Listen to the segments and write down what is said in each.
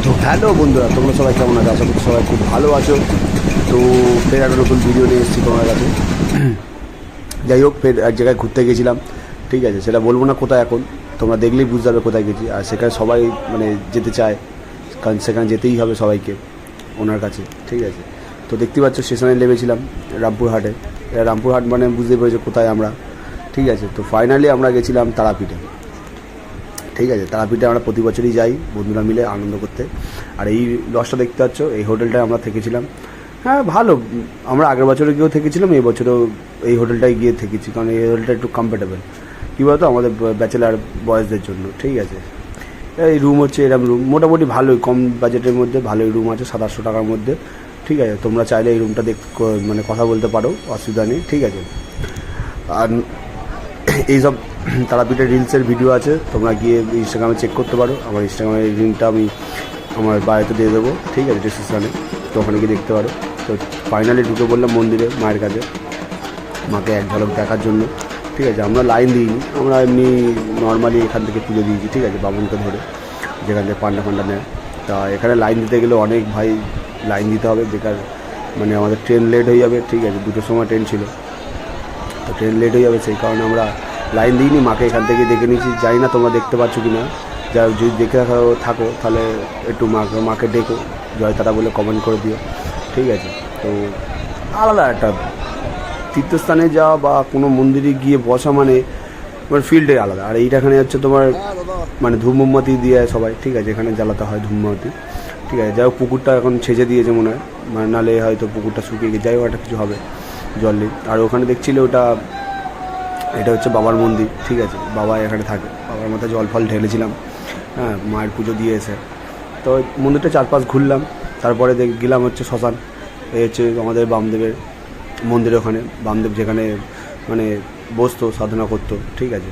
তো হ্যালো বন্ধুরা, তোমরা সবাই কেমন আছো? আশা করি সবাই খুব ভালো আছো। তো ফের একটা নতুন ভিডিও নিয়ে এসেছি তোমার কাছে। যাই হোক, ফের এক জায়গায় ঘুরতে গেছিলাম, ঠিক আছে? সেটা বলবো না কোথায়, এখন তোমরা দেখলেই বুঝতে পারবে কোথায় গেছি। আর সেখানে সবাই মানে যেতে চায়, কারণ সেখানে যেতেই হবে সবাইকে ওনার কাছে, ঠিক আছে? তো দেখতে পাচ্ছ স্টেশনে নেমেছিলাম রামপুরহাটে। রামপুরহাট মানে বুঝতে পেরেছো কোথায় আমরা, ঠিক আছে? তো ফাইনালি আমরা গেছিলাম তারাপীঠে, ঠিক আছে? তারাপীঠে আমরা প্রতি বছরই যাই বন্ধুরা মিলে আনন্দ করতে। আর এই লজটা দেখতে পাচ্ছ, এই হোটেলটায় আমরা থেকেছিলাম। হ্যাঁ ভালো, আমরা আগের বছরে গিয়েও থেকেছিলাম, এই বছরও এই হোটেলটায় গিয়ে থেকেছি, কারণ এই হোটেলটা একটু কমফোর্টেবল, কী বলতো, আমাদের ব্যাচেলার বয়েজদের জন্য, ঠিক আছে? এই রুম হচ্ছে এরকম রুম, মোটামুটি ভালোই, কম বাজেটের মধ্যে ভালোই রুম আছে, 700 টাকার মধ্যে, ঠিক আছে? তোমরা চাইলে এই রুমটা মানে কথা বলতে পারো, অসুবিধা নেই, ঠিক আছে? আর এইসব তারাপীঠের রিলসের ভিডিও আছে, তোমরা গিয়ে ইনস্টাগ্রামে চেক করতে পারো। আমার ইনস্টাগ্রামের লিঙ্কটা আমি আমার বাড়িতে দিয়ে দেবো, ঠিক আছে, ডিসক্রিপশানে। তো ওখানে গিয়ে দেখতে পারো। তো ফাইনালি ঢুকে বললাম মন্দিরে, মায়ের কাছে, মাকে এক ঝলক দেখার জন্য, ঠিক আছে? আমরা লাইন দিইনি, আমরা এমনি নর্মালি এখান থেকে পুজো দিয়েছি, ঠিক আছে, বামনকে ধরে, যেখান থেকে পান্ডা নেয়। তা এখানে লাইন দিতে গেলে অনেক ভাই লাইন দিতে হবে, বেকার মানে আমাদের ট্রেন লেট হয়ে যাবে, ঠিক আছে? 2টোর সময় ট্রেন ছিল, তো ট্রেন লেট হয়ে যাবে, সেই কারণে আমরা লাইন দিইনি, মাকে এখান থেকে দেখে নিয়েছি। জানি না তোমরা দেখতে পাচ্ছ কি না, যা যদি দেখে থাকো তাহলে একটু মাকে ডেকো, জয়তারা বলে কমেন্ট করে দিও, ঠিক আছে? তো আলাদা একটা তীর্থস্থানে যাওয়া বা কোনো মন্দিরে গিয়ে বসা মানে ফিল্ডে আলাদা। আর এইটাখানে হচ্ছে তোমার মানে ধূপমোমবাতি দিয়ে সবাই, ঠিক আছে? এখানে জ্বালাতে হয় ধূপমোমবাতি, ঠিক আছে? যাই হোক, পুকুরটা এখন ছেঁচে দিয়েছে মনে হয়, মানে নালে হয়তো পুকুরটা শুকিয়ে গিয়ে, যাই হোক একটা কিছু হবে জল নেই। আর ওখানে দেখছিলে এটা হচ্ছে বাবার মন্দির, ঠিক আছে? বাবা এখানে থাকে, বাবার মাথায় জল ফল ঢেলেছিলাম, হ্যাঁ, মায়ের পুজো দিয়ে এসে। তো মন্দিরটা চারপাশ ঘুরলাম, তারপরে গেলাম হচ্ছে শ্মশান। এই হচ্ছে আমাদের বামদেবের মন্দির, ওখানে বামদেব যেখানে মানে বসতো, সাধনা করতো, ঠিক আছে?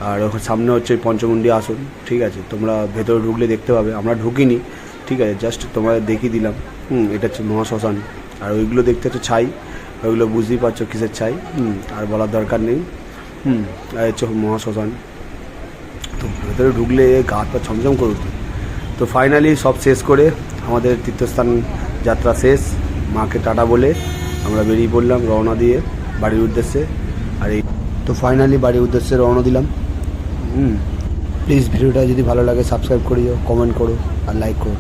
আর ওখানে সামনে হচ্ছে পঞ্চমুণ্ডী আসন, ঠিক আছে? তোমরা ভেতরে ঢুকলে দেখতে পাবে, আমরা ঢুকিনি, ঠিক আছে? জাস্ট তোমাদের দেখিয়ে দিলাম। এটা হচ্ছে মহাশ্মশান। আর ওইগুলো দেখতে হচ্ছে ছাই, ওইগুলো বুঝতেই পারছো কিসের ছাই, আর বলার দরকার নেই। আর হচ্ছে মহাশ্মশান। তো ভেতরে ঢুকলে গা হাত পা ছমছম করে উঠবে। তো ফাইনালি সব শেষ করে আমাদের তীর্থস্থান যাত্রা শেষ, মাকে টাটা বলে আমরা বেরিয়ে পড়লাম রওনা দিয়ে বাড়ির উদ্দেশ্যে। আর এই তো ফাইনালি বাড়ির উদ্দেশ্যে রওনা দিলাম। প্লিজ ভিডিওটা যদি ভালো লাগে সাবস্ক্রাইব করিও, কমেন্ট করো আর লাইক করো।